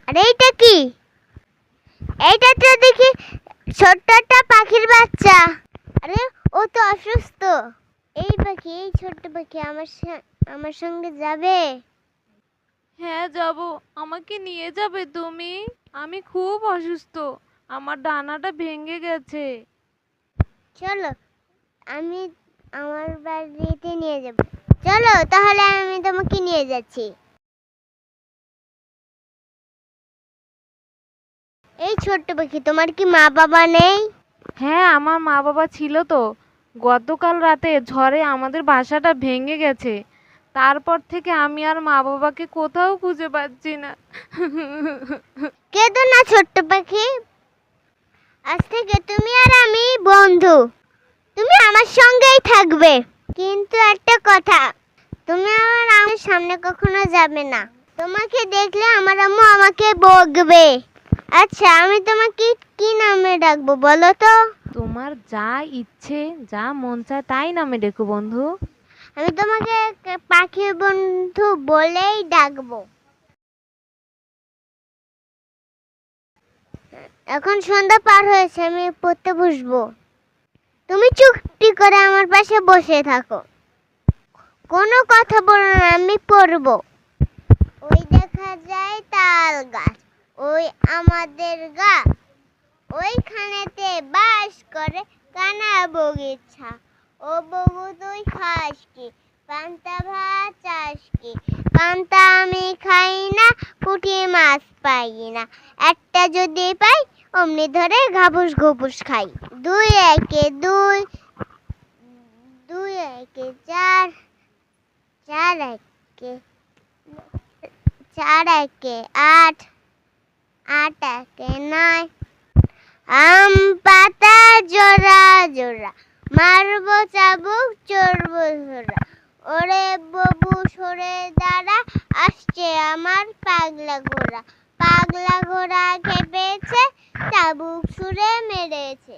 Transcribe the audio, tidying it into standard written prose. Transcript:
আরে এইটা কি? এইটা তো দেখি ছোট্ট একটা পাখির বাচ্চা। আরে ও তো অসুস্থ। এই পাখি, এই ছোট্ট পাখি আমার সঙ্গে যাবে? হ্যাঁ যাব। আমাকে নিয়ে যাবে তুমি? আমি খুব অসুস্থ, আমার ডানাটা ভেঙে গেছে। চলো, আমি আমার বাড়িতে নিয়ে যাব। চলো তাহলে আমি তোমাকে নিয়ে যাচ্ছি। এই ছোট্ট পাখি, তোমার কি মা বাবা নেই? হ্যাঁ, আমার মা বাবা ছিল তো। গতকাল রাতে ঝড়ে আমাদের বাসাটা ভেঙে গেছে। তারপর থেকে আমি আর মা বাবাকে কোথাও খুঁজে পাচ্ছি না। কেঁদো না ছোট্ট পাখি, আজ থেকে তুমি আর আমি বন্ধু। তুমি আমার সঙ্গেই থাকবে। কিন্তু একটা কথা, তুমি আমার সামনে কখনো যাবে না। তোমাকে দেখলে আমার আম্মু আমাকে বকবে। আচ্ছা, আমি তোমাকে কি নামে ডাকবো বলো তো? তোমার যা ইচ্ছে, যা মন চায় তাই নামে ডেকো বন্ধু। আমি তোমাকে পাখি বন্ধু বলেই ডাকবো। এখন সন্ধ্যা পার হয়েছে, আমি পড়তে বসবো। তুমি চুপটি করে আমার পাশে বসে থাকো, কোনো কথা বলো না, আমি পড়বো। ওই দেখা যায় তাল গাছ, ওই আমাদের গা, ওইখানেতে বাস করে কানা বগিচা। ও বগু তুই খাস কি? পান্তা ভাত চাস কি? পান্তা আমি খাই না, পুঁটি মাছ পাই না। একটা যদি পাই অমনি ধরে ঘাপুস ঘুপুস খাই। দুই একে দুই, দুই একে চার, চার একে চার একে আট, আট একে নয়। আম পাতা জোড়া জোড়া, মারবো চাবুক চড়বো ঘোড়া। ওরে বাবু সরে দাঁড়া, আসছে আমার পাগলা ঘোড়া। পাগলা ঘোড়া খেপেছে, চাবুক ছুঁড়ে মেরেছে।